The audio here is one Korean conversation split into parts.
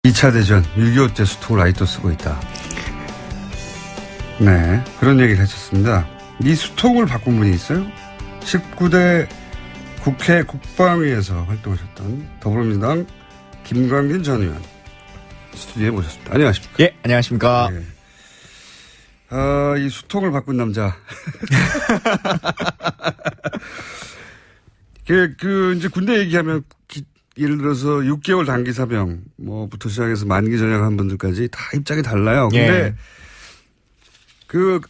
2차 대전 6.25 때 수통을 아직도 쓰고 있다. 네, 그런 얘기를 하셨습니다. 이 수통을 바꾼 분이 있어요. 19대 국회 국방위에서 활동하셨던 더불어민주당 김광진 전 의원 스튜디오에 모셨습니다. 안녕하십니까? 예, 안녕하십니까? 네. 이 수통을 바꾼 남자. 이제 군대 얘기하면 예를 들어서 6개월 단기 사병 뭐부터 시작해서 만기 전역한 분들까지 다 입장이 달라요. 근데 예. 그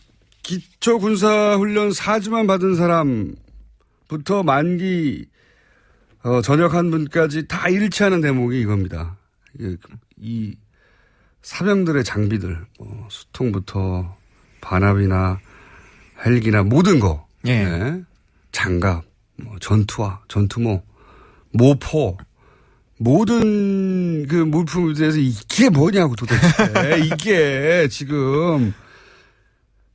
기초 군사 훈련 4주만 받은 사람부터 만기 전역한 분까지 다 일치하는 대목이 이겁니다. 이 사병들의 장비들, 수통부터 반합이나 헬기나 모든 거, 예. 네. 장갑, 전투화, 전투모, 모포, 모든 그 물품에 대해서 이게 뭐냐고 도대체. 이게 지금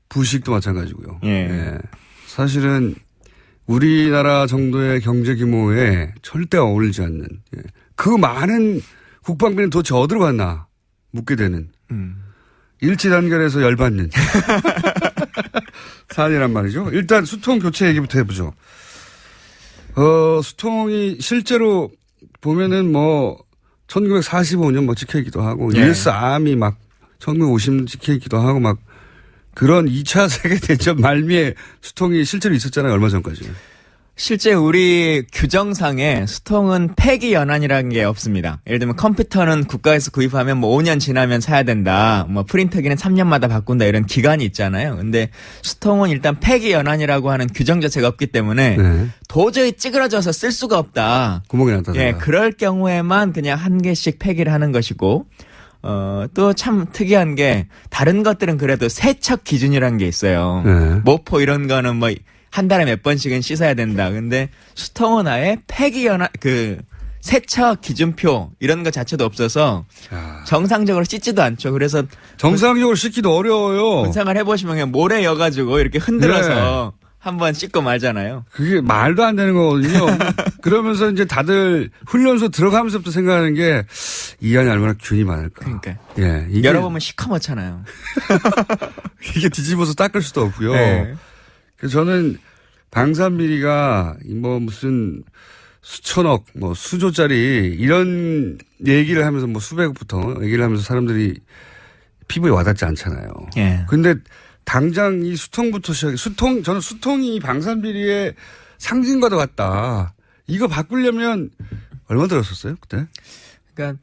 부식도 마찬가지고요. 예. 예. 사실은 우리나라 정도의 경제 규모에 절대 어울리지 않는 그 많은 국방비는 도대체 어디로 갔나 묻게 되는 일치 단결해서 열받는 사안이란 말이죠. 일단 수통 교체 얘기부터 해보죠. 수통이 실제로 보면은 1945년 찍혀있기도 하고, 예. US 아미 1950년 찍혀있기도 하고 그런 2차 세계대전 말미에 수통이 실제로 있었잖아요. 얼마 전까지. 실제 우리 규정상에 수통은 폐기 연한이라는 게 없습니다. 예를 들면 컴퓨터는 국가에서 구입하면 5년 지나면 사야 된다. 프린터기는 3년마다 바꾼다. 이런 기간이 있잖아요. 근데 수통은 일단 폐기 연한이라고 하는 규정 자체가 없기 때문에 네. 도저히 찌그러져서 쓸 수가 없다. 구멍이 났다. 예, 그럴 경우에만 그냥 한 개씩 폐기를 하는 것이고, 또 참 특이한 게 다른 것들은 그래도 세척 기준이라는 게 있어요. 네. 모포 이런 거는 한 달에 몇 번씩은 씻어야 된다. 근데 수통은 아예 폐기연한 세척 기준표 이런 거 자체도 없어서 정상적으로 씻지도 않죠. 그래서 정상적으로 씻기도 어려워요. 군생활 해보시면 그냥 모래 여가지고 이렇게 흔들어서 네. 한번 씻고 말잖아요. 그게 말도 안 되는 거거든요. 그러면서 이제 다들 훈련소 들어가면서부터 생각하는 게 이 안에 얼마나 균이 많을까. 그러니까. 예, 이게 열어보면 시커멓잖아요. 이게 뒤집어서 닦을 수도 없고요. 네. 그래서 저는 방산비리가 무슨 수천억, 수조짜리 이런 얘기를 하면서 수백억부터 얘기를 하면서 사람들이 피부에 와닿지 않잖아요. 예. 근데 당장 이 수통부터 저는 수통이 방산비리의 상징과도 같다. 이거 바꾸려면 얼마 들었었어요, 그때? 그러니까,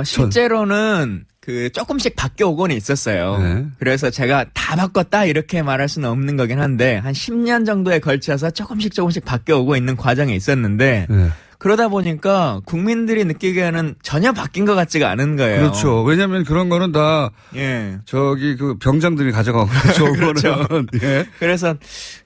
실제로는 조금씩 바뀌어오곤 있었어요. 네. 그래서 제가 다 바꿨다 이렇게 말할 수는 없는 거긴 한데 한 10년 정도에 걸쳐서 조금씩 바뀌어오고 있는 과정에 있었는데 네. 그러다 보니까 국민들이 느끼기에는 전혀 바뀐 것 같지가 않은 거예요. 그렇죠. 왜냐하면 그런 거는 다 병장들이 가져가고 그렇죠. 예. 그래서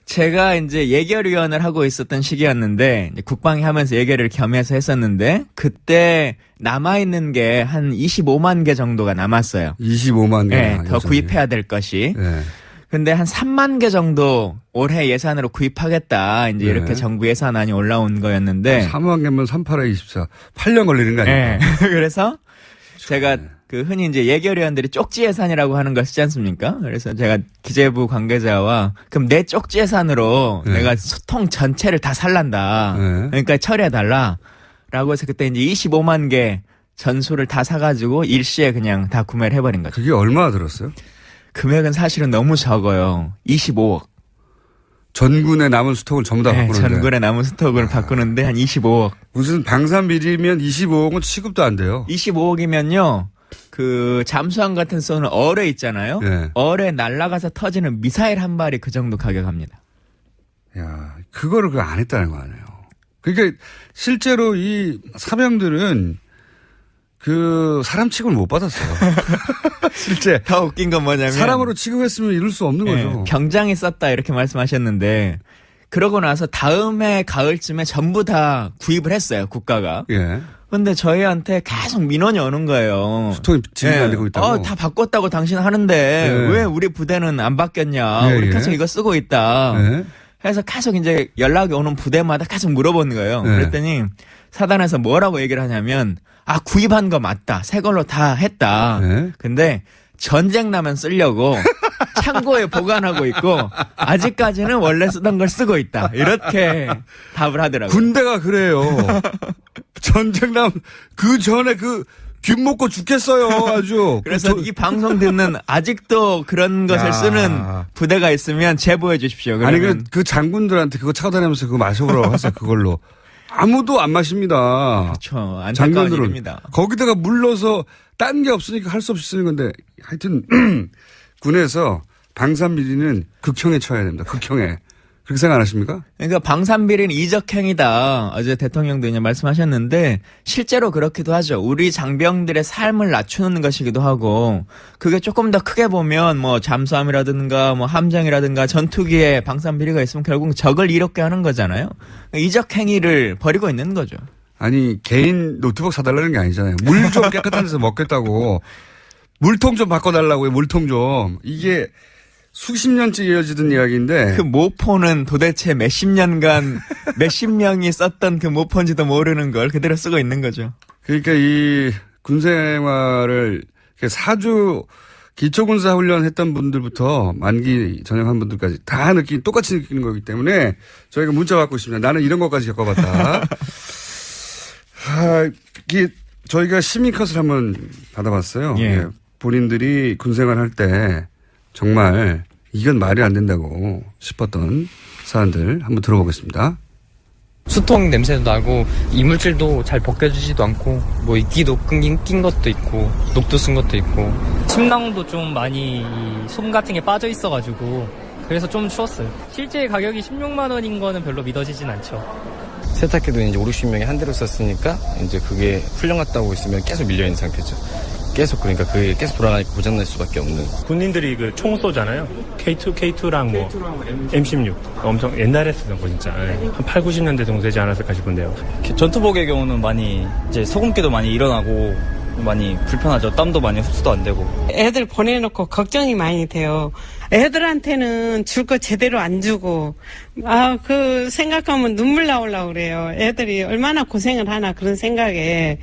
제가 이제 예결위원을 하고 있었던 시기였는데 국방위 하면서 예결을 겸해서 했었는데 그때 남아있는 게 한 25만 개 정도가 남았어요. 25만 개. 네, 더 구입해야 될 것이. 네. 근데 한 3만 개 정도 올해 예산으로 구입하겠다. 이제 이렇게 정부 예산안이 올라온 거였는데. 3만 개면 38에 24. 8년 걸리는 거 아니에요? 네. 그래서 제가 흔히 이제 예결위원들이 쪽지 예산이라고 하는 걸 쓰지 않습니까? 그래서 제가 기재부 관계자와 그럼 내 쪽지 예산으로 내가 수통 전체를 다 살란다. 그러니까 처리해달라. 라고 해서 그때 이제 25만 개 전수를 다 사가지고 일시에 그냥 다 구매를 해버린 거죠. 그게 얼마나 들었어요? 금액은 사실은 너무 적어요. 25억. 전군의 남은 스톡을 전부 다 바꾸는데. 전군의 남은 스톡을 바꾸는데 한 25억. 무슨 방산비리면 25억은 취급도 안 돼요. 25억이면요. 잠수함 같은 쏘는 어뢰 있잖아요. 네. 어뢰 날아가서 터지는 미사일 한 발이 그 정도 가격합니다. 야, 그거를 안 했다는 거 아니에요. 그러니까 실제로 이 사병들은 사람 취급을 못 받았어요. 실제. 더 웃긴 건 뭐냐면. 사람으로 취급했으면 이룰 수 없는 거죠. 병장이 썼다 이렇게 말씀하셨는데, 그러고 나서 다음해 가을쯤에 전부 다 구입을 했어요, 국가가. 예. 근데 저희한테 계속 민원이 오는 거예요. 수통이 진행이 안 되고 있다고? 다 바꿨다고 당신 하는데, 왜 우리 부대는 안 바뀌었냐. 우리 계속 이거 쓰고 있다. 해서 계속 이제 연락이 오는 부대마다 계속 물어보는 거예요. 그랬더니 사단에서 뭐라고 얘기를 하냐면, 구입한 거 맞다. 새 걸로 다 했다. 네. 근데 전쟁 나면 쓰려고 창고에 보관하고 있고 아직까지는 원래 쓰던 걸 쓰고 있다. 이렇게 답을 하더라고요. 군대가 그래요. 전쟁 나면 그 전에 균 먹고 죽겠어요. 아주. 그래서 이 방송 듣는 아직도 그런 것을 쓰는 부대가 있으면 제보해 주십시오. 그러면. 아니 그 장군들한테 그거 차고 다니면서 그거 마셔보라고 하세요. 그걸로. 아무도 안 마십니다. 그렇죠. 안타까운 일입니다. 거기다가 물러서 딴 게 없으니까 할 수 없이 쓰는 건데 하여튼 군에서 방산비리는 극형에 처해야 됩니다. 극형에. 그렇게 생각 안 하십니까? 그러니까 방산비리는 이적행위다. 어제 대통령도 이제 말씀하셨는데 실제로 그렇기도 하죠. 우리 장병들의 삶을 낮추는 것이기도 하고 그게 조금 더 크게 보면 뭐 잠수함이라든가 뭐 함정이라든가 전투기에 방산비리가 있으면 결국 적을 이롭게 하는 거잖아요. 이적행위를 벌이고 있는 거죠. 아니 개인 노트북 사달라는 게 아니잖아요. 물 좀 깨끗한 데서 먹겠다고. 물통 좀 바꿔달라고요. 물통 좀. 이게 수십 년째 이어지던 이야기인데. 그 모포는 도대체 몇십 년간 몇십 명이 썼던 그 모포인지도 모르는 걸 그대로 쓰고 있는 거죠. 그러니까 이 군생활을 4주 기초군사훈련 했던 분들부터 만기 전역한 분들까지 다 똑같이 느끼는 거기 때문에 저희가 문자 받고 있습니다. 나는 이런 것까지 겪어봤다. 저희가 시민컷을 한번 받아봤어요. 예. 예. 본인들이 군생활 할 때 정말 이건 말이 안 된다고 싶었던 사안들 한번 들어보겠습니다. 수통 냄새도 나고 이물질도 잘 벗겨지지도 않고 뭐 이끼도 낀 것도 있고 녹도 쓴 것도 있고 침낭도 좀 많이 솜 같은 게 빠져 있어가지고 그래서 좀 추웠어요. 실제 가격이 16만 원인 거는 별로 믿어지진 않죠. 세탁기도 이제 50명이 한 대로 썼으니까 이제 그게 풀려났다고 있으면 계속 밀려있는 상태죠. 계속 그러니까 그게 계속 돌아가니까 고장날 수밖에 없는. 군인들이 그 총 쏘잖아요. K2랑 뭐 M16 엄청 옛날에 쓰던 거 진짜 한 8, 90년대 정도 되지 않았을까 싶은데요. 전투복의 경우는 많이 이제 소금기도 많이 일어나고 많이 불편하죠. 땀도 많이 흡수도 안 되고. 애들 보내놓고 걱정이 많이 돼요. 애들한테는 줄 거 제대로 안 주고 그 생각하면 눈물 나오려고 그래요. 애들이 얼마나 고생을 하나 그런 생각에.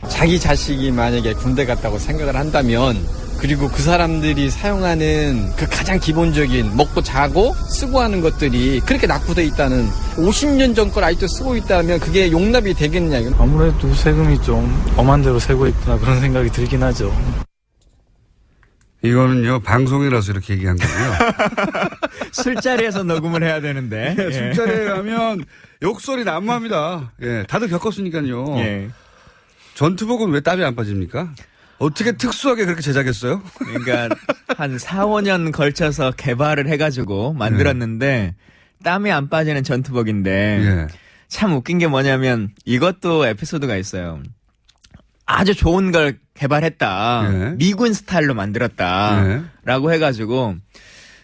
자기 자식이 만약에 군대 갔다고 생각을 한다면 그리고 그 사람들이 사용하는 그 가장 기본적인 먹고 자고 쓰고 하는 것들이 그렇게 낙후돼 있다는 50년 전 걸 아직도 쓰고 있다면 그게 용납이 되겠느냐. 아무래도 세금이 좀 엄한 대로 새고 있구나 그런 생각이 들긴 하죠. 이거는요 방송이라서 이렇게 얘기한 거고요. 술자리에서 녹음을 해야 되는데. 예, 술자리에 가면 욕설이 난무합니다. 예, 다들 겪었으니까요. 예. 전투복은 왜 땀이 안 빠집니까? 어떻게 특수하게 그렇게 제작했어요? 그러니까 한 4, 5년 걸쳐서 개발을 해가지고 만들었는데 땀이 안 빠지는 전투복인데 예. 참 웃긴 게 뭐냐면 이것도 에피소드가 있어요. 아주 좋은 걸 개발했다. 예. 미군 스타일로 만들었다. 라고 해가지고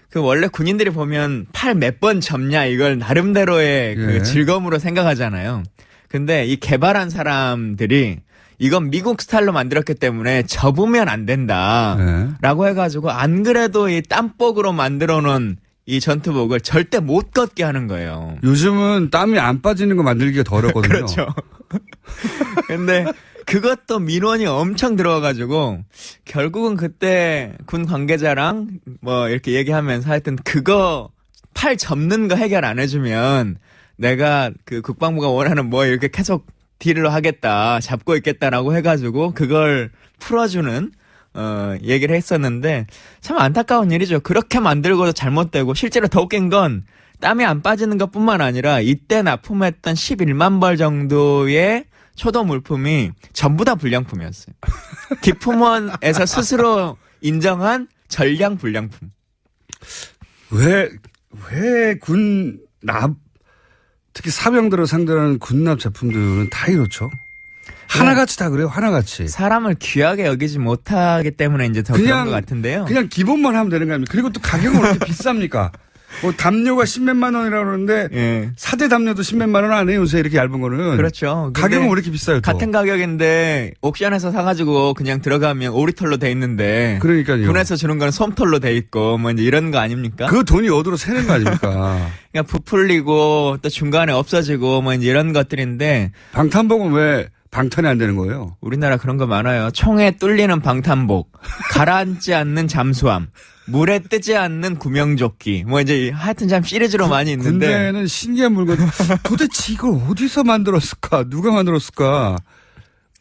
그 원래 군인들이 보면 팔 몇 번 접냐 이걸 나름대로의 그 즐거움으로 생각하잖아요. 근데 이 개발한 사람들이 이건 미국 스타일로 만들었기 때문에 접으면 안 된다. 라고 해가지고 안 그래도 이 땀복으로 만들어 놓은 이 전투복을 절대 못 걷게 하는 거예요. 요즘은 땀이 안 빠지는 거 만들기가 더 어렵거든요. 그렇죠. 근데 그것도 민원이 엄청 들어와가지고 결국은 그때 군 관계자랑 뭐 이렇게 얘기하면서 하여튼 그거 팔 접는 거 해결 안 해주면 내가 그 국방부가 원하는 뭐 이렇게 계속 딜로 하겠다, 잡고 있겠다라고 해가지고 그걸 풀어주는 얘기를 했었는데 참 안타까운 일이죠. 그렇게 만들고도 잘못되고 실제로 더 웃긴 건 땀이 안 빠지는 것뿐만 아니라 이때 납품했던 11만 벌 정도의 초도 물품이 전부 다 불량품이었어요. 기품원에서 스스로 인정한 전량 불량품. 왜 특히 사병들을 상대하는 군납 제품들은 다 이렇죠. 하나같이 다 그래요. 하나같이. 사람을 귀하게 여기지 못하기 때문에 이제 더 그런 것 같은데요. 그냥 기본만 하면 되는 거 아닙니까? 그리고 또 가격은 왜 이렇게 비쌉니까? 뭐 담요가 10몇만 원이라고 그러는데 사대 담요도 10몇만 원 안 해요. 요새 이렇게 얇은 거는. 그렇죠. 가격은 왜 이렇게 비싸요? 또? 같은 가격인데 옥션에서 사가지고 그냥 들어가면 오리털로 돼 있는데 그러니까요. 군에서 주는 건 솜털로 돼 있고 뭐 이제 이런 거 아닙니까? 그 돈이 어디로 새는 거 아닙니까? 그냥 부풀리고 또 중간에 없어지고 뭐 이제 이런 것들인데 방탄복은 왜 방탄이 안 되는 거예요. 우리나라 그런 거 많아요. 총에 뚫리는 방탄복, 가라앉지 않는 잠수함, 물에 뜨지 않는 구명조끼. 뭐 이제 하여튼 참 시리즈로 많이 있는데. 군대는 신기한 물건. 도대체 이걸 어디서 만들었을까? 누가 만들었을까?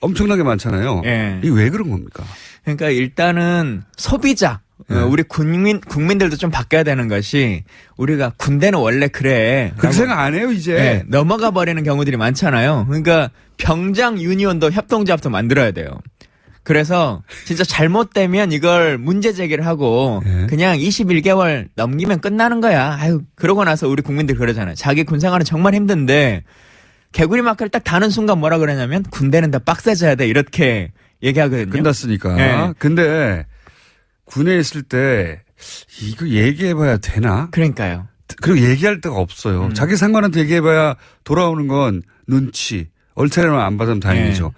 엄청나게 많잖아요. 예. 이게 왜 그런 겁니까? 그러니까 일단은 소비자. 우리 국민들도 좀 바뀌어야 되는 것이 우리가 군대는 원래 그래. 그렇게 생각 안 해요, 이제. 네, 넘어가 버리는 경우들이 많잖아요. 그러니까 병장 유니온도 협동조합도 만들어야 돼요. 그래서 진짜 잘못되면 이걸 문제 제기를 하고 그냥 21개월 넘기면 끝나는 거야. 아유, 그러고 나서 우리 국민들 그러잖아요. 자기 군생활은 정말 힘든데 개구리 마크를 딱 다는 순간 뭐라 그러냐면 군대는 더 빡세져야 돼. 이렇게 얘기하거든요. 끝났으니까. 네. 근데 군에 있을 때 이거 얘기해봐야 되나? 그러니까요. 그리고 얘기할 데가 없어요. 자기 상관한테 얘기해봐야 돌아오는 건 눈치. 얼차례만 안 받으면 다행이죠.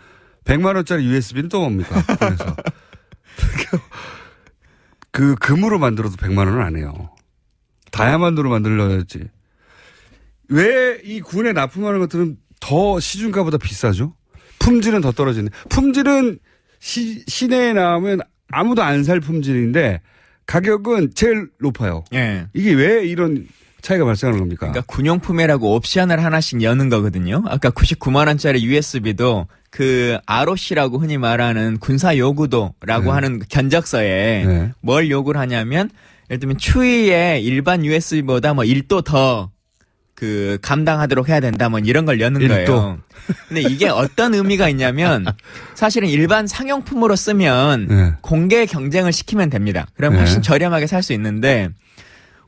100만 원짜리 USB는 또 뭡니까? 그래서 그 금으로 만들어도 100만 원은 안 해요. 다이아몬드로 만들어야지. 왜 이 군에 납품하는 것들은 더 시중가보다 비싸죠? 품질은 더 떨어지네. 품질은 시내에 나오면 아무도 안 살 품질인데 가격은 제일 높아요. 예. 이게 왜 이런 차이가 발생하는 겁니까? 그러니까 군용품이라고 옵션을 하나씩 여는 거거든요. 아까 99만 원짜리 USB도 그 ROC라고 흔히 말하는 군사 요구도라고 하는 견적서에 뭘 요구를 하냐면 예를 들면 추위에 일반 USB보다 뭐 1도 더 그 감당하도록 해야 된다 뭐 이런 걸 여는 1도. 거예요. 근데 이게 어떤 의미가 있냐면 사실은 일반 상용품으로 쓰면 공개 경쟁을 시키면 됩니다. 그럼 훨씬 저렴하게 살 수 있는데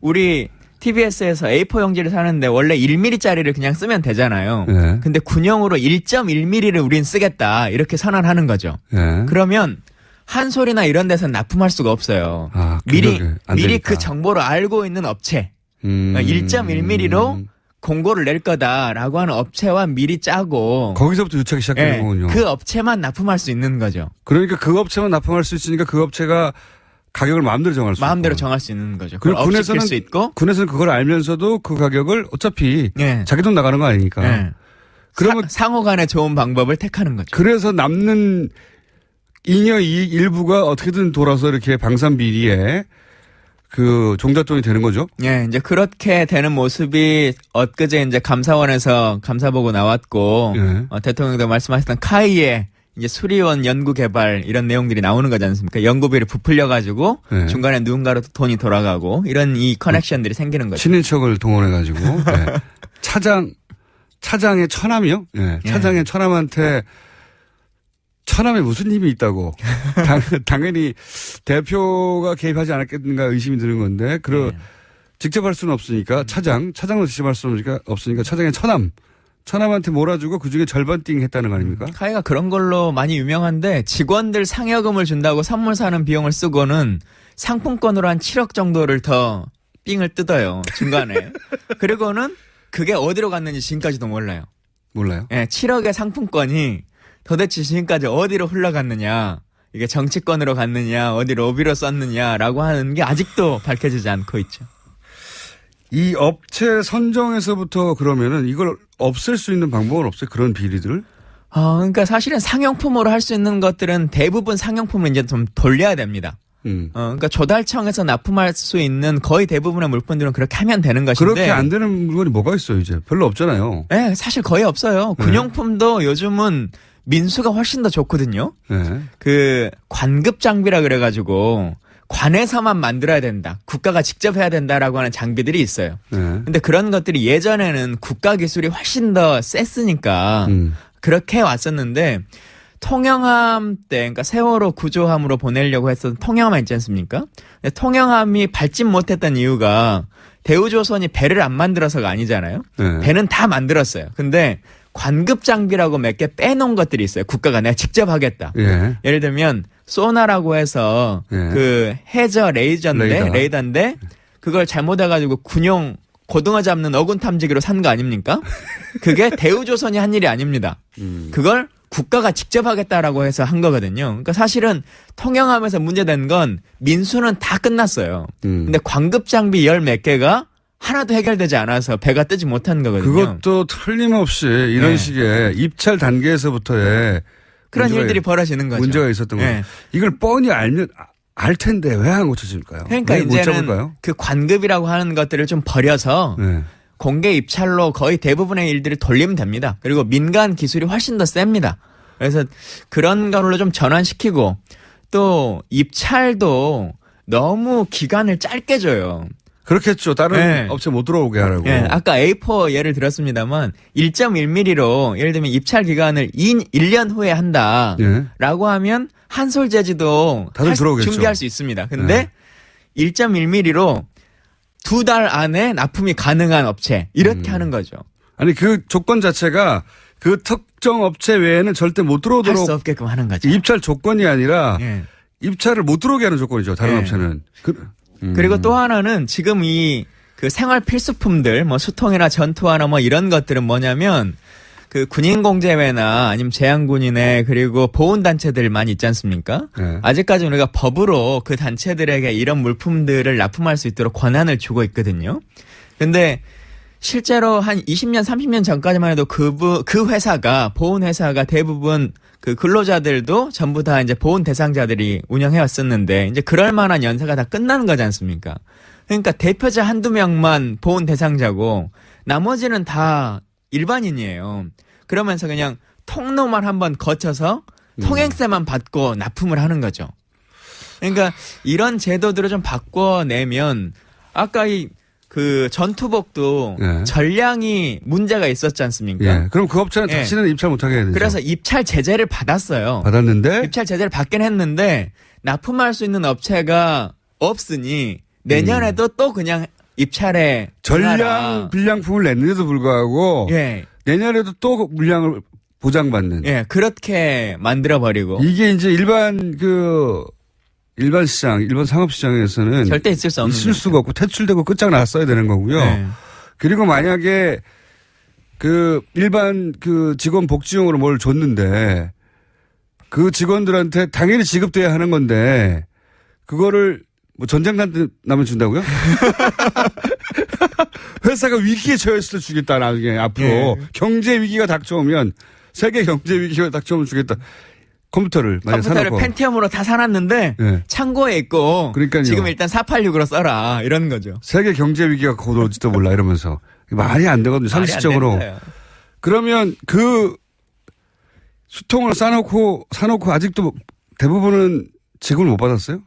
우리 TBS에서 A4 용지를 사는데 원래 1mm짜리를 그냥 쓰면 되잖아요. 근데 군용으로 1.1mm를 우린 쓰겠다 이렇게 선언하는 거죠. 그러면 한솔이나 이런 데서는 납품할 수가 없어요. 미리 그 정보를 알고 있는 업체 1.1mm로 공고를 낼 거다라고 하는 업체와 미리 짜고 거기서부터 유착이 시작되는 거군요. 그 업체만 납품할 수 있는 거죠. 그러니까 그 업체만 납품할 수 있으니까 그 업체가 가격을 마음대로 정할 수 마음대로 있고. 정할 수 있는 거죠. 그리고 군에서는 수 있고 군에서는 그걸 알면서도 그 가격을 어차피 자기 돈 나가는 거 아니니까. 그러면 상호 간에 좋은 방법을 택하는 거죠. 그래서 남는 잉여 이익 일부가 어떻게든 돌아서 이렇게 방산 비리에 그 종잣돈이 되는 거죠? 예, 이제 그렇게 되는 모습이 엊그제 이제 감사원에서 감사 보고 나왔고, 대통령도 말씀하셨던 카이의 이제 수리원 연구 개발 이런 내용들이 나오는 거지 않습니까? 연구비를 부풀려가지고 중간에 누군가로 돈이 돌아가고 이런 이 커넥션들이 생기는 거죠. 친인척을 동원해가지고. 차장의 처남이요? 차장의 처남한테 처남에 무슨 힘이 있다고. 당연히 대표가 개입하지 않았겠는가 의심이 드는 건데, 직접 할 수는 없으니까 차장도 직접 할 수는 없으니까 차장의 처남한테 몰아주고 그 중에 절반 띵 했다는 거 아닙니까? 카이가 그런 걸로 많이 유명한데 직원들 상여금을 준다고 선물 사는 비용을 쓰고는 상품권으로 한 7억 정도를 더 삥을 뜯어요. 중간에. 그리고는 그게 어디로 갔는지 지금까지도 몰라요. 몰라요? 예, 7억의 상품권이 도대체 지금까지 어디로 흘러갔느냐, 이게 정치권으로 갔느냐, 어디 로비로 썼느냐라고 하는 게 아직도 밝혀지지 않고 있죠. 이 업체 선정에서부터 그러면은 이걸 없앨 수 있는 방법은 없어요? 그런 비리들을? 그러니까 사실은 상용품으로 할 수 있는 것들은 대부분 상용품을 이제 좀 돌려야 됩니다. 그러니까 조달청에서 납품할 수 있는 거의 대부분의 물품들은 그렇게 하면 되는 것인데. 그렇게 안 되는 물건이 뭐가 있어요, 이제? 별로 없잖아요. 네, 사실 거의 없어요. 군용품도 요즘은 민수가 훨씬 더 좋거든요. 그 관급 장비라 그래가지고 관에서만 만들어야 된다. 국가가 직접 해야 된다라고 하는 장비들이 있어요. 근데 그런 것들이 예전에는 국가 기술이 훨씬 더 셌으니까 그렇게 왔었는데 통영함 때, 그러니까 세월호 구조함으로 보내려고 했던 통영함 있지 않습니까? 근데 통영함이 밟지 못했던 이유가 대우조선이 배를 안 만들어서가 아니잖아요. 배는 다 만들었어요. 근데 관급 장비라고 몇 개 빼놓은 것들이 있어요. 국가가 내가 직접 하겠다. 예를 들면 소나라고 해서 그 해저 레이더인데 그걸 잘못해가지고 군용 고등어 잡는 어군 탐지기로 산 거 아닙니까? 그게 대우조선이 한 일이 아닙니다. 그걸 국가가 직접 하겠다라고 해서 한 거거든요. 그러니까 사실은 통영함에서 문제된 건 민수는 다 끝났어요. 근데 관급 장비 열 몇 개가 하나도 해결되지 않아서 배가 뜨지 못한 거거든요. 그것도 틀림없이 이런 네. 식의 입찰 단계에서부터의 그런 일들이 벌어지는 거죠. 문제가 있었던 네. 거예요. 이걸 뻔히 알 텐데 왜 안 고쳐질까요? 그러니까 왜 못 이제는 잡을까요? 그 관급이라고 하는 것들을 좀 버려서 네. 공개 입찰로 거의 대부분의 일들을 돌리면 됩니다. 그리고 민간 기술이 훨씬 더 셉니다. 그래서 그런 걸로 좀 전환시키고 또 입찰도 너무 기간을 짧게 줘요. 그렇겠죠. 다른 네. 업체 못 들어오게 하라고. 예, 아까 A4 예를 들었습니다만 1.1mm로 예를 들면 입찰 기간을 1년 후에 한다라고 하면 한솔재지도 다들 들어오겠죠. 준비할 수 있습니다. 근데 1.1mm로 2달 안에 납품이 가능한 업체 이렇게 하는 거죠. 아니 그 조건 자체가 그 특정 업체 외에는 절대 못 할 들어오도록 수 없게끔 하는 거죠. 입찰 조건이 아니라 예. 입찰을 못 들어오게 하는 조건이죠. 다른 네. 업체는. 그리고 또 하나는 지금 그 생활 필수품들 뭐 수통이나 전투화나 뭐 이런 것들은 뭐냐면 그 군인공제회나 아니면 제한군인회 그리고 보훈단체들 많이 있지 않습니까? 네. 아직까지 우리가 법으로 그 단체들에게 이런 물품들을 납품할 수 있도록 권한을 주고 있거든요. 근데 실제로 한 20년, 30년 전까지만 해도 그 회사가, 보훈회사가 대부분 그 근로자들도 전부 다 이제 보훈 대상자들이 운영해왔었는데 이제 그럴 만한 연세가 다 끝나는 거지 않습니까? 그러니까 대표자 한두 명만 보훈 대상자고 나머지는 다 일반인이에요. 그러면서 그냥 통로만 한번 거쳐서 통행세만 받고 납품을 하는 거죠. 그러니까 이런 제도들을 좀 바꿔내면 아까 그 전투복도 네. 전량이 문제가 있었지 않습니까? 예. 그럼 그 업체는 예. 다시는 입찰 못하게 해야 되죠. 그래서 입찰 제재를 받았어요. 받았는데 입찰 제재를 받긴 했는데 납품할 수 있는 업체가 없으니 내년에도 또 그냥 입찰에 전량 불량품을 냈는데도 불구하고 예. 내년에도 또 물량을 보장받는. 예, 그렇게 만들어 버리고 이게 이제 일반 시장, 일반 상업 시장에서는 절대 있을 수 없는 있을 수가 없고 퇴출되고 끝장났어야 되는 거고요. 네. 그리고 만약에 그 일반 그 직원 복지용으로 뭘 줬는데 그 직원들한테 당연히 지급돼야 하는 건데 그거를 뭐 전쟁 나면 준다고요? 회사가 위기에 처했을 때 주겠다 나중에 앞으로 네. 경제 위기가 닥쳐오면 세계 경제 위기가 닥쳐오면 주겠다. 컴퓨터를 사놓고. 펜티엄으로 다 사놨는데 네. 창고에 있고 그러니까요. 지금 일단 486으로 써라 이런 거죠. 세계 경제 위기가 곧 올지도 몰라 이러면서 말이 안 되거든요. 상식적으로. 그러면 그 수통을 사놓고 아직도 대부분은 지급을 못 받았어요?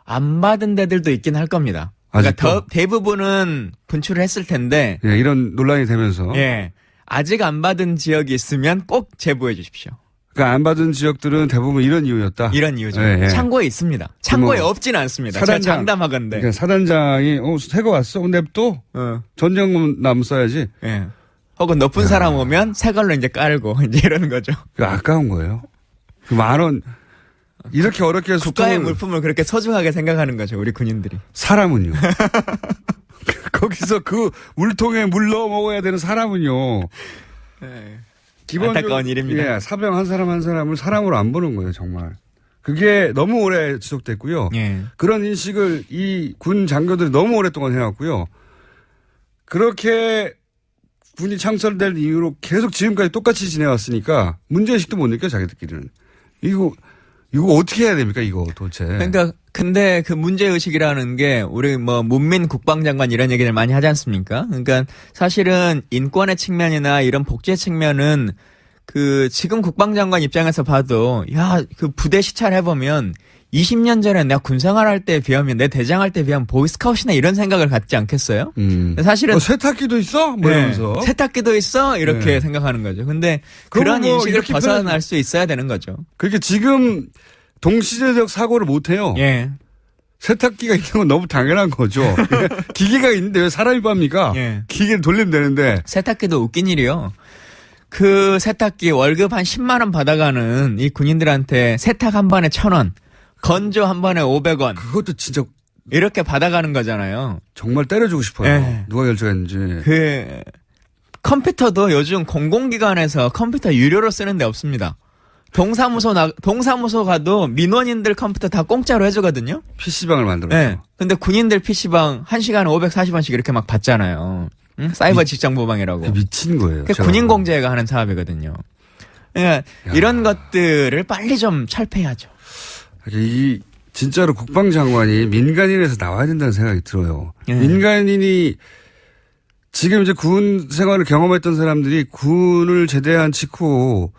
안 받은 데들도 있긴 할 겁니다. 그러니까 대부분은 분출을 했을 텐데 예, 이런 논란이 되면서. 예, 아직 안 받은 지역이 있으면 꼭 제보해 주십시오. 그러니까 안 받은 지역들은 대부분 이런 이유였다. 이런 이유죠. 예, 예. 창고에 있습니다. 창고에 없지는 않습니다. 제가 장담하건대. 그러니까 사단장이 새거 왔어? 냅둬? 전쟁금 남 써야지. 예. 혹은 높은 사람 오면 새 걸로 이제 깔고 이제 이러는 거죠. 아까운 거예요. 그 10,000원 이렇게 어렵게 해서 국가의 물품을 그렇게 소중하게 생각하는 거죠. 우리 군인들이. 사람은요. 거기서 그 물통에 물 넣어 먹어야 되는 사람은요. 네. 안타까운 일입니다. 예, 사병 한 사람을 사람으로 안 보는 거예요, 정말. 그게 너무 오래 지속됐고요. 예. 그런 인식을 이 군 장교들이 너무 오랫동안 해왔고요. 그렇게 군이 창설될 이후로 계속 지금까지 똑같이 지내왔으니까 문제의식도 못 느껴, 자기들끼리는. 이거 어떻게 해야 됩니까, 이거 도대체. 그러니까, 근데 그 문제의식이라는 게 우리 뭐 문민 국방장관 이런 얘기를 많이 하지 않습니까? 그러니까 사실은 인권의 측면이나 이런 복지의 측면은 그 지금 국방장관 입장에서 봐도 그 부대 시찰해보면 20년 전에 내가 군생활할 때에 비하면 내 대장할 때에 비하면 보이스카웃이나 이런 생각을 갖지 않겠어요? 사실은 세탁기도 있어? 뭐 이러면서. 세탁기도 있어? 이렇게 생각하는 거죠. 근데 그런 인식을 벗어날 수 있어야 되는 거죠. 그러니까 지금 동시대적 사고를 못 해요. 예. 세탁기가 있는 건 너무 당연한 거죠. 기계가 있는데 왜 사람이 빱니까? 예. 기계를 돌리면 되는데. 세탁기도 웃긴 일이요. 그 세탁기 월급 한 10만 원 받아가는 이 군인들한테 세탁 한 번에 1,000원, 건조 한 번에 500원. 그것도 진짜 이렇게 받아가는 거잖아요. 정말 때려주고 싶어요. 예. 누가 결정했는지. 컴퓨터도 요즘 공공기관에서 컴퓨터 유료로 쓰는 데 없습니다. 동사무소 가도 민원인들 컴퓨터 다 공짜로 해주거든요. PC방을 만들었죠. 네. 근데 군인들 PC방 1시간에 540원씩 이렇게 막 받잖아요. 응? 사이버 직장보방이라고. 미친 거예요. 군인공제가 하는 사업이거든요. 그러니까 이런 것들을 빨리 좀 철폐해야죠. 이 진짜로 국방장관이 민간인에서 나와야 된다는 생각이 들어요. 민간인이 지금 이제 군 생활을 경험했던 사람들이 군을 제대한 직후는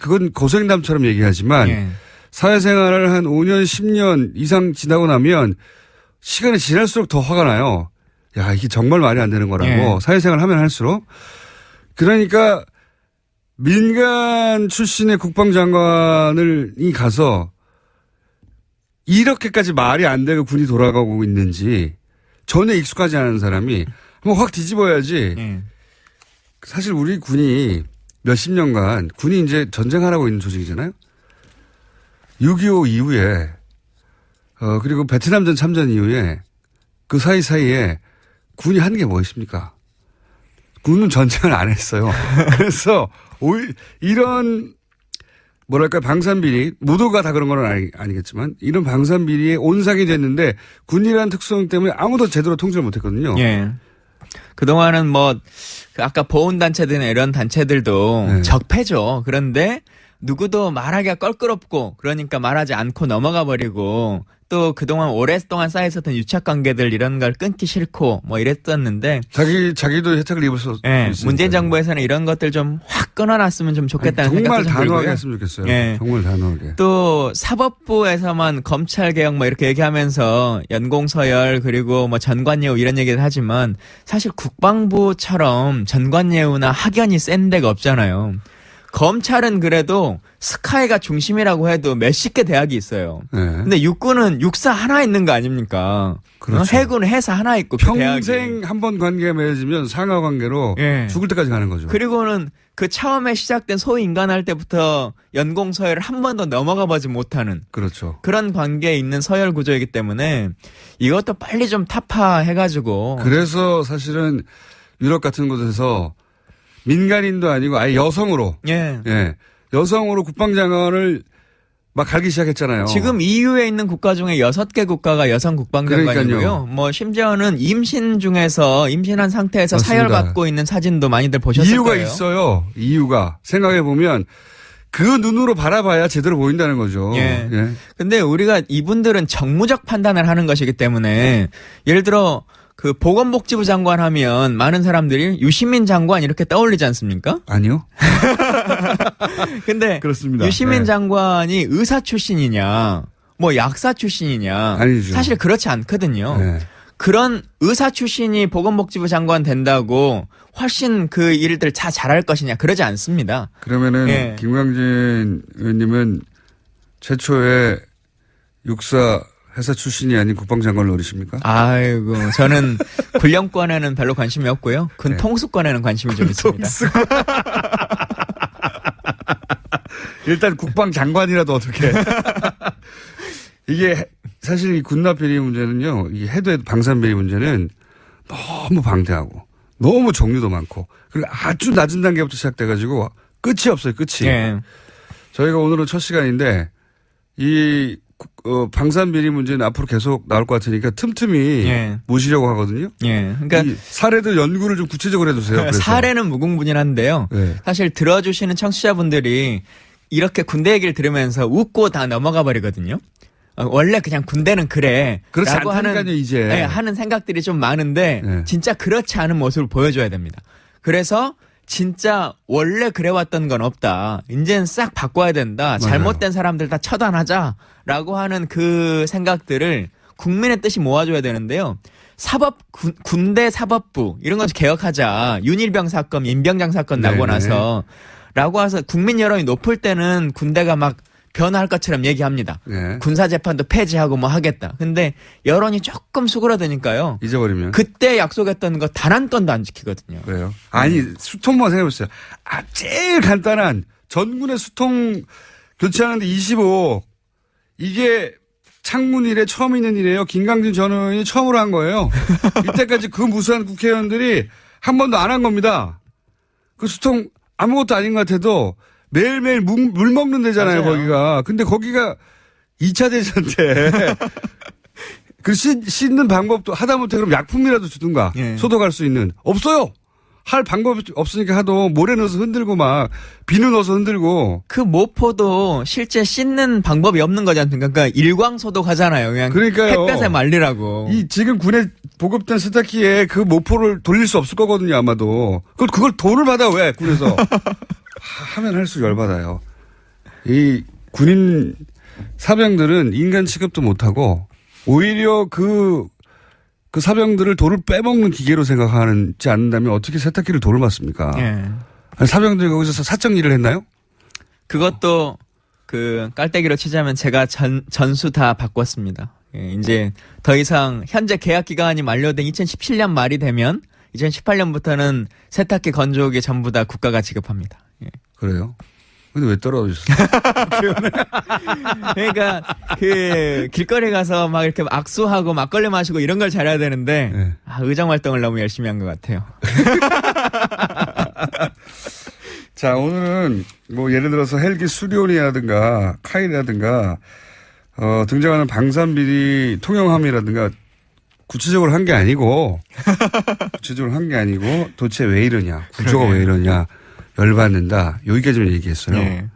그건 고생담처럼 얘기하지만 사회생활을 한 5년, 10년 이상 지나고 나면 시간이 지날수록 더 화가 나요. 야, 이게 정말 말이 안 되는 거라고. 사회생활 하면 할수록. 그러니까 민간 출신의 국방장관이 가서 이렇게까지 말이 안 되고 군이 돌아가고 있는지 전혀 익숙하지 않은 사람이 한번 확 뒤집어야지. 사실 우리 군이 몇십 년간 군이 이제 전쟁하라고 있는 조직이잖아요. 6.25 이후에 그리고 베트남전 참전 이후에 그 사이사이에 군이 한 게 뭐 있습니까? 군은 전쟁을 안 했어요. 그래서 이런 뭐랄까 방산비리 모두가 다 그런 건 아니겠지만 이런 방산비리에 온상이 됐는데 군이라는 특성 때문에 아무도 제대로 통제를 못했거든요. 그동안은 뭐 아까 보훈단체들이나 이런 단체들도 적폐죠. 그런데 누구도 말하기가 껄끄럽고 그러니까 말하지 않고 넘어가 버리고 또 그동안 오랫동안 쌓여있었던 유착관계들 이런 걸 끊기 싫고 뭐 이랬었는데 자기도 혜택을 입을 수 있으니까. 문재인 정부에서는 이런 것들 좀 확 끊어놨으면 좀 좋겠다는 생각도 좀 들고요. 정말 단호하게 했으면 좋겠어요. 정말 단호하게. 또 사법부에서만 검찰개혁 뭐 이렇게 얘기하면서 연공서열 그리고 뭐 전관예우 이런 얘기를 하지만 사실 국방부처럼 전관예우나 학연이 센 데가 없잖아요. 검찰은 그래도 스카이가 중심이라고 해도 몇십 개 대학이 있어요. 근데 육군은 육사 하나 있는 거 아닙니까? 그렇죠. 해군은 해사 하나 있고 평생 한 번 관계가 맺어지면 상하 관계로 죽을 때까지 가는 거죠. 그리고는 그 처음에 시작된 소위 인간할 때부터 연공서열을 한 번도 넘어가 보지 못하는 그렇죠. 그런 관계에 있는 서열 구조이기 때문에 이것도 빨리 좀 타파해가지고 그래서 사실은 유럽 같은 곳에서 민간인도 아니고 아예 여성으로 여성으로 국방장관을 막 갈기 시작했잖아요. 지금 EU에 있는 국가 중에 6개 국가가 여성 국방장관이고요. 뭐 심지어는 임신한 상태에서 맞습니다. 사열 받고 있는 사진도 많이들 보셨을 이유가 거예요. 있어요. 이유가 생각해 보면 그 눈으로 바라봐야 제대로 보인다는 거죠. 근데 우리가 이분들은 정무적 판단을 하는 것이기 때문에 예를 들어 그 보건복지부 장관 하면 많은 사람들이 유시민 장관 이렇게 떠올리지 않습니까? 아니요. 근데 그렇습니다. 유시민 장관이 의사 출신이냐 뭐 약사 출신이냐 아니죠. 사실 그렇지 않거든요. 그런 의사 출신이 보건복지부 장관 된다고 훨씬 그 일들 다 잘할 것이냐 그러지 않습니다. 그러면은 김광진 의원님은 최초의 육사 회사 출신이 아닌 국방장관을 노리십니까? 아이고 저는 군령권에는 별로 관심이 없고요. 군 통수권에는 관심이 좀 있습니다. 일단 국방장관이라도 어떻게. 이게 사실 이 군납비리 문제는요. 이 해도 방산비리 문제는 너무 방대하고 너무 종류도 많고 그리고 아주 낮은 단계부터 시작돼가지고 끝이 없어요. 끝이. 저희가 오늘은 첫 시간인데 이 방산비리 문제는 앞으로 계속 나올 것 같으니까 틈틈이 모시려고 하거든요. 그러니까 이 사례들 연구를 좀 구체적으로 해주세요. 그래서. 사례는 무궁무진한데요. 사실 들어주시는 청취자분들이 이렇게 군대 얘기를 들으면서 웃고 다 넘어가 버리거든요. 원래 그냥 군대는 그래. 그렇지 라고 않다니까요, 이제. 하는 생각들이 좀 많은데 진짜 그렇지 않은 모습을 보여줘야 됩니다. 그래서 진짜 원래 그래왔던 건 없다. 이제는 싹 바꿔야 된다. 맞아요. 잘못된 사람들 다 처단하자라고 하는 그 생각들을 국민의 뜻이 모아줘야 되는데요. 군대 사법부 이런 거 개혁하자. 윤일병 사건, 임병장 사건 나고 나서 라고 해서 국민 여론이 높을 때는 군대가 막 변화할 것처럼 얘기합니다. 군사재판도 폐지하고 뭐 하겠다. 근데 여론이 조금 수그러드니까요. 잊어버리면. 그때 약속했던 거 단 한 건도 안 지키거든요. 그래요? 아니 수통만 생각해보세요. 제일 간단한 전군의 수통 교체하는데 25억. 이게 창문 일에 처음 있는 일이에요. 김강진 전 의원이 처음으로 한 거예요. 이때까지 그 무수한 국회의원들이 한 번도 안 한 겁니다. 그 수통 아무것도 아닌 것 같아도 매일매일 물 먹는 데잖아요, 맞아요. 거기가. 근데 거기가 2차 대전인데. 그 씻는 방법도 하다못해 그럼 약품이라도 주든가. 예. 소독할 수 있는. 없어요. 할 방법이 없으니까 하도 모래 넣어서 흔들고 막 비누 넣어서 흔들고. 그 모포도 실제 씻는 방법이 없는 거지 않습니까? 그러니까 일광 소독하잖아요. 그냥 그러니까요. 햇볕에 말리라고. 이 지금 군에 보급된 세탁기에 그 모포를 돌릴 수 없을 거거든요, 아마도. 그걸 돈을 받아 왜 군에서. 하면 할수록 열받아요. 이 군인 사병들은 인간 취급도 못하고 오히려 그 사병들을 돌을 빼먹는 기계로 생각하지 않는다면 어떻게 세탁기를 돌을 맞습니까? 예. 아니, 사병들이 거기서 사적 일을 했나요? 그것도 그 깔때기로 치자면 제가 전수 다 바꿨습니다. 예, 이제 더 이상 현재 계약 기간이 만료된 2017년 말이 되면 2018년부터는 세탁기 건조기 전부 다 국가가 지급합니다. 예. 그래요? 근데 왜 떨어졌어요? 그러니까 그 길거리 가서 막 이렇게 악수하고 막걸리 마시고 이런 걸 잘해야 되는데 네. 의정 활동을 너무 열심히 한 것 같아요. 자, 오늘은 뭐 예를 들어서 헬기 수리온이라든가 카이라든가 등장하는 방산비리 통영함이라든가 구체적으로 한 게 아니고 도대체 왜 이러냐, 구조가 왜 이러냐, 열받는다, 여기까지만 얘기했어요. 네.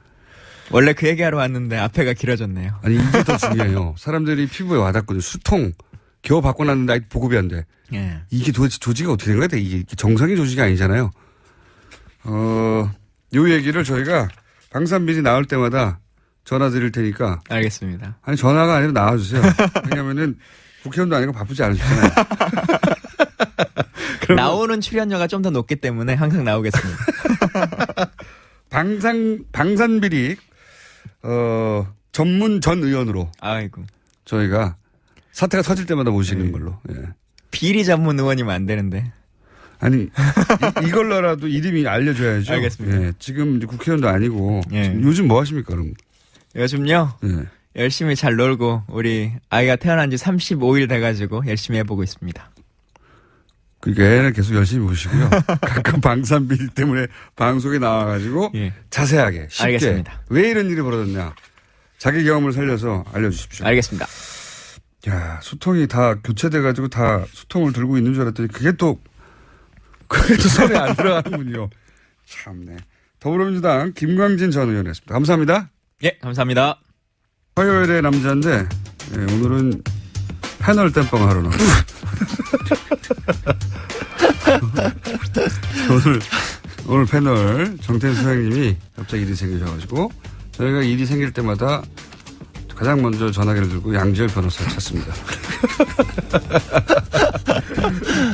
원래 그 얘기하러 왔는데 앞에가 길어졌네요. 아니 이게 더 중요해요. 사람들이 피부에 와닿거든요. 수통 겨우 바꿔 놨는데 아직 보급이 안 돼. 예. 이게 도대체 조직이 어떻게 된 거야? 이게 정상의 조직이 아니잖아요. 요 얘기를 저희가 방산비리 나올 때마다 전화 드릴 테니까. 알겠습니다. 아니 전화가 아니라 나와주세요. 왜냐면은 국회의원도 아니고 바쁘지 않으시잖아요. 나오는 출연료가 좀 더 높기 때문에 항상 나오겠습니다. 방산비리 전문 전 의원으로 아이고. 저희가 사태가 터질 때마다 모시는 걸로. 예. 비리 전문 의원이면 안 되는데. 아니 이걸로라도 이름이 알려줘야죠. 알겠습니다. 예. 지금 이제 국회의원도 아니고 예. 요즘 뭐 하십니까 그럼? 요즘요. 예. 열심히 잘 놀고 우리 아이가 태어난 지 35일 돼가지고 열심히 해보고 있습니다. 그러니까 애는 계속 열심히 보시고요. 가끔 방산비리 때문에 방송에 나와가지고 예. 자세하게 쉽게 알겠습니다. 왜 이런 일이 벌어졌냐 자기 경험을 살려서 알려주십시오. 알겠습니다. 야 수통이 다 교체돼가지고 다 수통을 들고 있는 줄 알았더니 그게 또 손에 안 들어가는군요. 참네. 더불어민주당 김광진 전 의원이었습니다. 감사합니다. 예, 감사합니다. 화요일의 남자인데 예, 오늘은 패널 땜빵 하러 나왔어요. 오늘 패널 정태인 소장님이 갑자기 일이 생기셔가지고 저희가 일이 생길 때마다 가장 먼저 전화기를 들고 양지열 변호사를 찾습니다.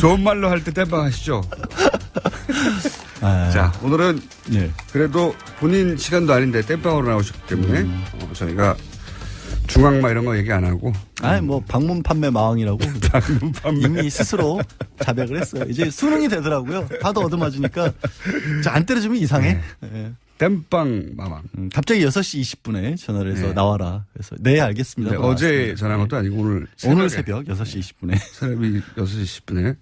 좋은 말로 할 때 땜빵 하시죠. 자, 오늘은 네. 그래도 본인 시간도 아닌데 땜빵으로 나오셨기 때문에 저희가 중앙마 이런 거 얘기 안 하고. 아니 뭐 방문 판매 마왕이라고 방문 판매. 이미 스스로 자백을 했어요. 이제 수능이 되더라고요. 하도 얻어맞으니까 안 때려주면 이상해. 네. 네. 땜빵 마왕. 갑자기 6시 20분에 전화를 해서 네. 나와라. 그래서 네 알겠습니다. 네, 어제 전화한 것도 아니고 오늘 새벽 6시 20분에. 새벽이 6시 10분에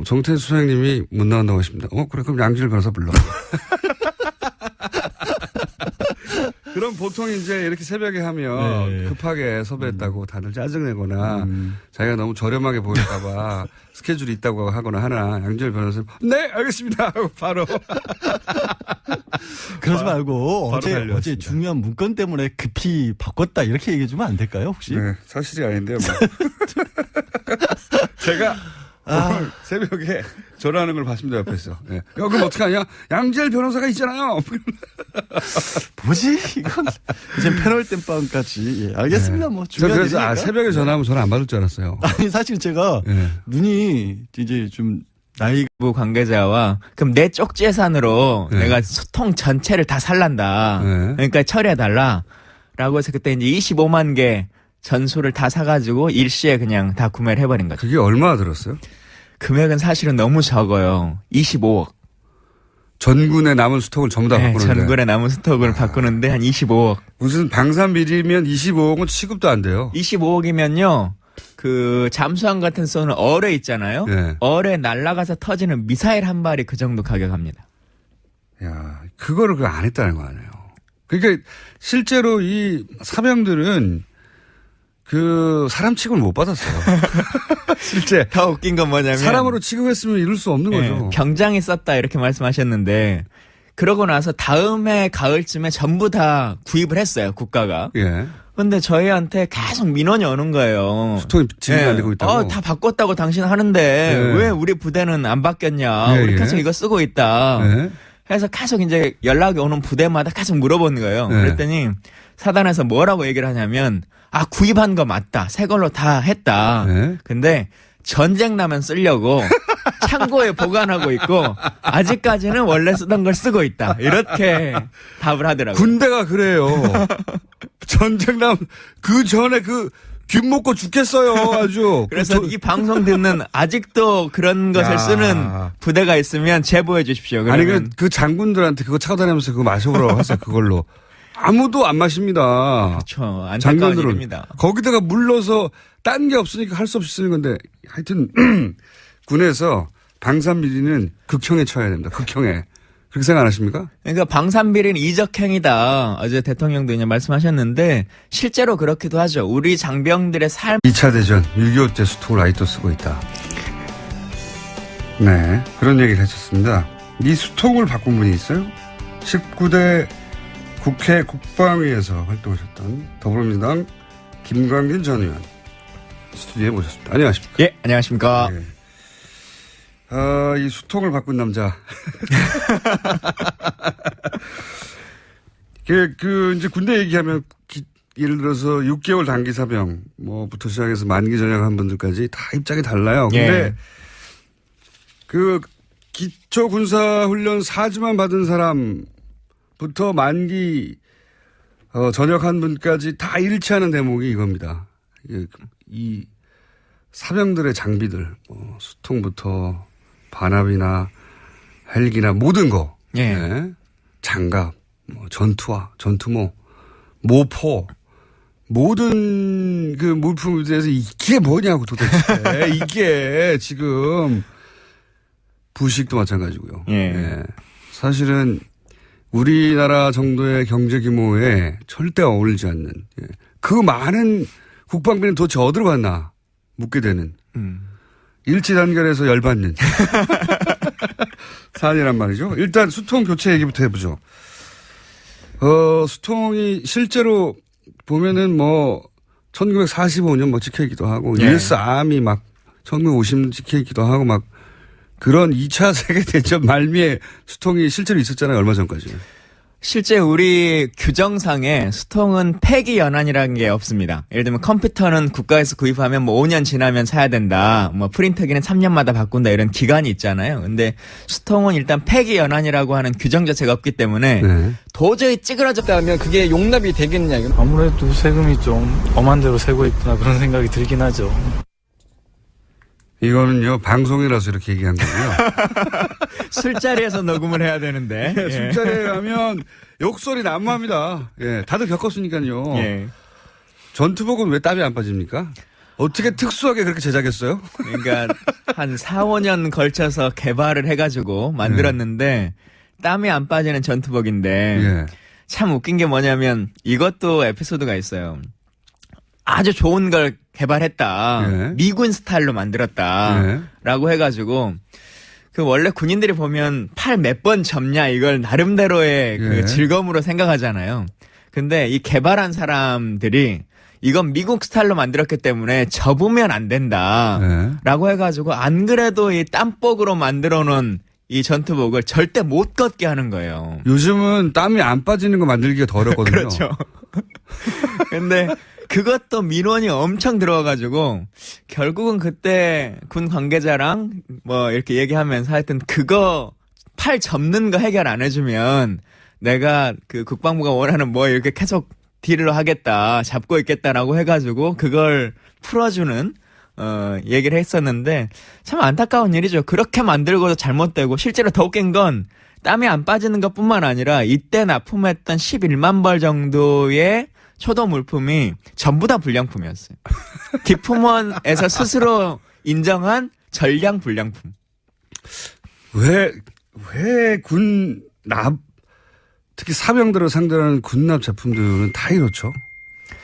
정태인 수장님이 못 나온다고 하십니다. 그래 그럼 양지열 변호사 불러. 그럼 보통 이제 이렇게 새벽에 하면 네. 급하게 섭외했다고 다들 짜증내거나 자기가 너무 저렴하게 보일까봐 스케줄이 있다고 하거나 하나 양지열 변호사님 네 알겠습니다 하고 바로 그러지 말고 바로 어제 달려왔습니다. 중요한 문건 때문에 급히 바꿨다 이렇게 얘기해 주면 안 될까요 혹시? 네, 사실이 아닌데요. 뭐. 제가 오늘 새벽에 전화하는 걸 봤습니다 옆에서. 네. 야 그럼 어떻게 하냐? 양지열 변호사가 있잖아요. 뭐지 이건 이제 패널 땜빵까지. 예, 알겠습니다. 네. 뭐 중요한 그래서 일이니까. 새벽에 전화하면 전화 안 받을 줄 알았어요. 아니 사실 제가 네. 눈이 이제 좀 나이가 부 관계자와 그럼 내 쪽재산으로 네. 내가 수통 전체를 다 살란다. 네. 그러니까 처리해달라라고 해서 그때 이제 25만 개 전수를 다 사가지고 일시에 그냥 다 구매를 해버린 거죠. 그게 얼마나 들었어요? 금액은 사실은 너무 적어요. 25억. 전군의 남은 스톡을 전부 다 네, 바꾸는데. 전군의 남은 스톡을 바꾸는데 한 25억. 무슨 방산비리면 25억은 취급도 안 돼요. 25억이면요. 그 잠수함 같은 쏘는 어뢰 있잖아요. 네. 어뢰 날아가서 터지는 미사일 한 발이 그 정도 가격합니다. 야, 그거를 안 했다는 거 아니에요. 그러니까 실제로 이 사병들은 그 사람 취급을 못 받았어요. 실제 더 웃긴 건 뭐냐면 사람으로 취급했으면 이룰 수 없는 거죠. 병장이 썼다 이렇게 말씀하셨는데 그러고 나서 다음해 가을쯤에 전부 다 구입을 했어요 국가가. 예. 근데 저희한테 계속 민원이 오는 거예요. 수통이 진행이 안 되고 있다고. 다 바꿨다고 당신 하는데 왜 우리 부대는 안 바뀌었냐. 우리 계속 이거 쓰고 있다. 해서 계속 이제 연락이 오는 부대마다 계속 물어보는 거예요. 그랬더니 사단에서 뭐라고 얘기를 하냐면 구입한 거 맞다. 새 걸로 다 했다. 근데 전쟁 나면 쓰려고 창고에 보관하고 있고 아직까지는 원래 쓰던 걸 쓰고 있다. 이렇게 답을 하더라고요. 군대가 그래요. 전쟁 나면 그 전에 균 먹고 죽겠어요. 아주. 그래서 이 방송 듣는 아직도 그런 것을 쓰는 부대가 있으면 제보해 주십시오. 그러면. 아니 그 장군들한테 그거 차고 다니면서 그거 마셔보라고 하세요. 그걸로. 아무도 안 마십니다. 그렇죠. 안타까운 일입니다. 거기다가 물러서 딴 게 없으니까 할 수 없이 쓰는 건데 하여튼 군에서 방산비리는 극형에 처해야 됩니다. 극형에. 그렇게 생각 안 하십니까? 그러니까 방산비리는 이적행위다. 어제 대통령도 이제 말씀하셨는데 실제로 그렇기도 하죠. 우리 장병들의 삶. 2차 대전 6.25 때 수통을 아직도 쓰고 있다. 네. 그런 얘기를 하셨습니다. 이 수통을 바꾼 분이 있어요? 19대 국회 국방위에서 활동하셨던 더불어민주당 김광균 전 의원 스튜디오에 모셨습니다. 안녕하십니까? 예, 안녕하십니까? 네. 이 수통을 바꾼 남자. 이제 군대 얘기하면 예를 들어서 6개월 단기 사병 뭐부터 시작해서 만기 전역한 분들까지 다 입장이 달라요. 근데 그 기초 군사 훈련 4주만 받은 사람부터 만기 전역한 분까지 다 일치하는 대목이 이겁니다. 이 사병들의 장비들, 수통부터 반합이나 헬기나 모든 거, 장갑, 전투화, 전투모, 모포, 모든 그 물품에 대해서 이게 뭐냐고 도대체. 이게 지금 부식도 마찬가지고요. 사실은 우리나라 정도의 경제 규모에 절대 어울리지 않는 그 많은 국방비는 도대체 어디로 갔나 묻게 되는 일치 단결해서 열받는 사안이란 말이죠. 일단 수통 교체 얘기부터 해보죠. 수통이 실제로 보면은 1945년 찍혀있기도 하고 US 암이 막 1950년 찍혀있기도 하고 막 그런 2차 세계대전 말미에 수통이 실제로 있었잖아요. 얼마 전까지. 실제 우리 규정상에 수통은 폐기 연한이라는 게 없습니다. 예를 들면 컴퓨터는 국가에서 구입하면 5년 지나면 사야 된다. 프린터기는 3년마다 바꾼다. 이런 기간이 있잖아요. 근데 수통은 일단 폐기 연한이라고 하는 규정 자체가 없기 때문에 도저히 찌그러졌다면 그게 용납이 되겠느냐. 아무래도 세금이 좀 엄한 대로 새고 있구나 그런 생각이 들긴 하죠. 이거는요, 방송이라서 이렇게 얘기한 거고요. 술자리에서 녹음을 해야 되는데. 술자리에 가면 욕설이 난무합니다. 다들 겪었으니까요. 전투복은 왜 땀이 안 빠집니까? 어떻게 특수하게 그렇게 제작했어요? 그러니까 한 4, 5년 걸쳐서 개발을 해가지고 만들었는데 땀이 안 빠지는 전투복인데 참 웃긴 게 뭐냐면 이것도 에피소드가 있어요. 아주 좋은 걸 개발했다. 미군 스타일로 만들었다. 라고 해가지고 그 원래 군인들이 보면 팔 몇 번 접냐 이걸 나름대로의 그 즐거움으로 생각하잖아요. 근데 이 개발한 사람들이 이건 미국 스타일로 만들었기 때문에 접으면 안 된다. 라고 해가지고 안 그래도 이 땀복으로 만들어 놓은 이 전투복을 절대 못 걷게 하는 거예요. 요즘은 땀이 안 빠지는 거 만들기가 더 어렵거든요. 그렇죠. 근데 그것도 민원이 엄청 들어와가지고 결국은 그때 군 관계자랑 이렇게 얘기하면서 하여튼 그거 팔 접는 거 해결 안 해주면 내가 그 국방부가 원하는 이렇게 계속 딜을 하겠다 잡고 있겠다라고 해가지고 그걸 풀어주는 얘기를 했었는데 참 안타까운 일이죠. 그렇게 만들고도 잘못되고 실제로 더 웃긴 건 땀이 안 빠지는 것뿐만 아니라 이때 납품했던 11만 벌 정도의 초도 물품이 전부 다 불량품이었어요. 기품원에서 스스로 인정한 전량 불량품. 왜 군 특히 사병들을 상대하는 군납 제품들은 다 이렇죠.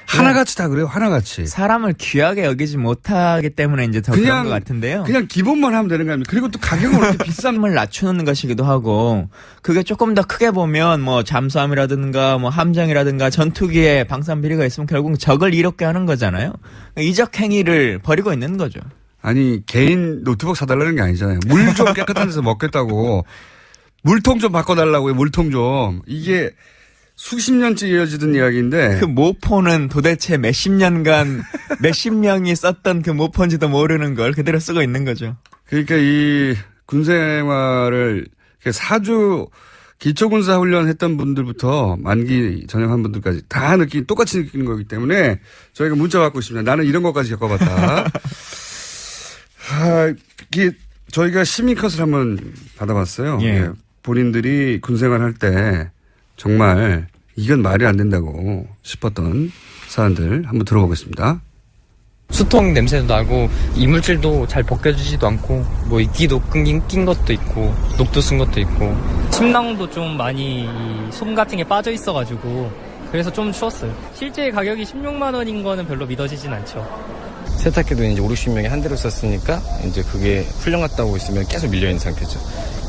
하나같이 다 그래요. 하나같이. 사람을 귀하게 여기지 못하기 때문에 이제 더 그런 것 같은데요. 그냥 기본만 하면 되는 거 아닙니까? 그리고 또 가격은 그렇게 비싼을 낮추는 것이기도 하고 그게 조금 더 크게 보면 뭐 잠수함이라든가 뭐 함정이라든가 전투기에 방산 비리가 있으면 결국 적을 이롭게 하는 거잖아요. 이적 행위를 벌이고 있는 거죠. 아니 개인 노트북 사달라는 게 아니잖아요. 물 좀 깨끗한 데서 먹겠다고. 물통 좀 바꿔달라고요. 물통 좀. 이게 수십 년째 이어지던 이야기인데. 그 모포는 도대체 몇십 년간 몇십 명이 썼던 그 모포인지도 모르는 걸 그대로 쓰고 있는 거죠. 그러니까 이 군생활을 4주 기초군사 훈련 했던 분들부터 만기 전역한 분들까지 다 똑같이 느끼는 거기 때문에 저희가 문자 받고 있습니다. 나는 이런 것까지 겪어봤다. 이게 저희가 시민컷을 한번 받아봤어요. 예. 본인들이 군생활 할 때 정말 이건 말이 안 된다고 싶었던 사안들 한번 들어보겠습니다. 수통 냄새도 나고 이물질도 잘 벗겨지지도 않고 뭐 이끼도 낀 것도 있고 녹도 쓴 것도 있고 침낭도 좀 많이 솜 같은 게 빠져 있어가지고 그래서 좀 추웠어요. 실제 가격이 16만 원인 거는 별로 믿어지진 않죠. 세탁기도 이제 50명이 한 대로 썼으니까 이제 그게 훈련 갔다 오고 있으면 계속 밀려있는 상태죠.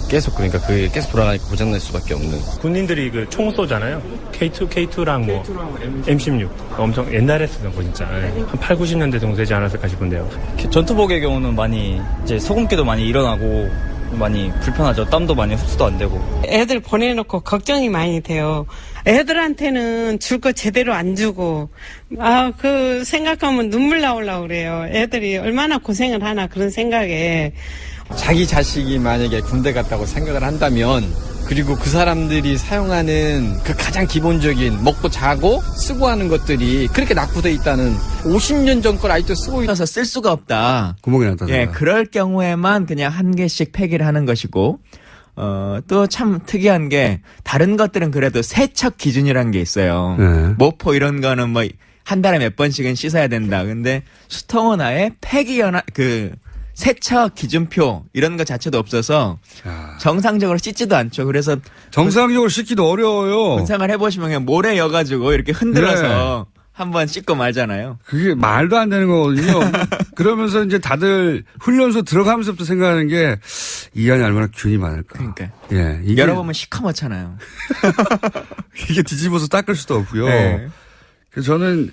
계속 그러니까 그게 계속 돌아가니까 고장날 수밖에 없는. 군인들이 그 총 쏘잖아요. K2랑 뭐 M16 엄청 옛날에 쓰던 거 진짜 한 8, 90년대 정도 되지 않았을까 싶은데요. 전투복의 경우는 많이 이제 소금기도 많이 일어나고 많이 불편하죠. 땀도 많이 흡수도 안 되고. 애들 보내놓고 걱정이 많이 돼요. 애들한테는 줄 거 제대로 안 주고 그 생각하면 눈물 나오려고 그래요. 애들이 얼마나 고생을 하나 그런 생각에. 자기 자식이 만약에 군대 갔다고 생각을 한다면 그리고 그 사람들이 사용하는 그 가장 기본적인 먹고 자고 쓰고 하는 것들이 그렇게 낙후돼 있다는 50년 전 걸 아직도 쓰고 있어서 쓸 수가 없다. 구멍이 났다. 예, 그럴 경우에만 그냥 한 개씩 폐기를 하는 것이고 또 참 특이한 게 다른 것들은 그래도 세척 기준이라는 게 있어요. 네. 모포 이런 거는 뭐 한 달에 몇 번씩은 씻어야 된다. 근데 수통은 아예 세척 기준표 이런 것 자체도 없어서 정상적으로 씻지도 않죠. 그래서 정상적으로 씻기도 어려워요. 군생활 해보시면 그냥 모래 여가지고 이렇게 흔들어서 한번 씻고 말잖아요. 그게 말도 안 되는 거거든요. 그러면서 이제 다들 훈련소 들어가면서부터 생각하는 게 이 안에 얼마나 균이 많을까. 그러니까. 예, 이게 열어보면 시커멓잖아요. 이게 뒤집어서 닦을 수도 없고요. 네. 그래서 저는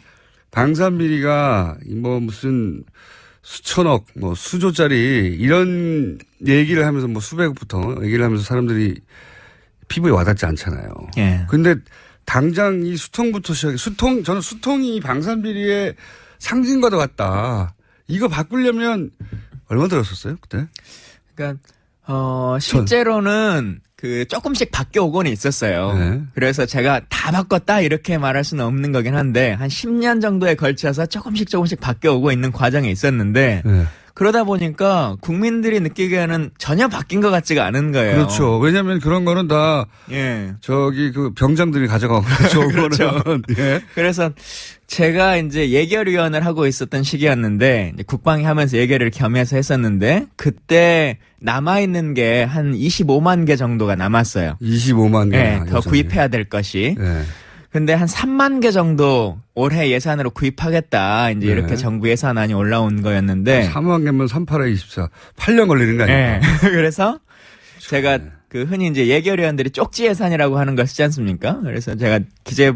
방산비리가 뭐 무슨 수천억, 뭐 수조짜리 이런 얘기를 하면서 뭐 수백억부터 얘기를 하면서 사람들이 피부에 와닿지 않잖아요. 예. 근데 당장 이 수통부터 저는 수통이 방산비리의 상징과도 같다. 이거 바꾸려면 얼마 들었었어요, 그때? 그러니까, 실제로는 조금씩 바뀌어오고는 있었어요. 네. 그래서 제가 다 바꿨다 이렇게 말할 수는 없는 거긴 한데 한 10년 정도에 걸쳐서 조금씩 바뀌어오고 있는 과정에 있었는데 네. 그러다 보니까 국민들이 느끼기에는 전혀 바뀐 것 같지가 않은 거예요. 그렇죠. 왜냐하면 그런 거는 다 병장들이 가져가고 그렇죠. 예. 그래서 제가 이제 예결위원을 하고 있었던 시기였는데 이제 국방위 하면서 예결을 겸해서 했었는데 그때 남아있는 게 한 25만 개 정도가 남았어요. 25만 개. 네, 더 구입해야 될 것이. 네. 근데 한 3만 개 정도 올해 예산으로 구입하겠다. 이제 이렇게 정부 예산안이 올라온 거였는데. 3만 개면 38에 24. 8년 걸리는 거 아니에요? 네. 그래서 제가 흔히 이제 예결위원들이 쪽지 예산이라고 하는 거 쓰지 않습니까? 그래서 제가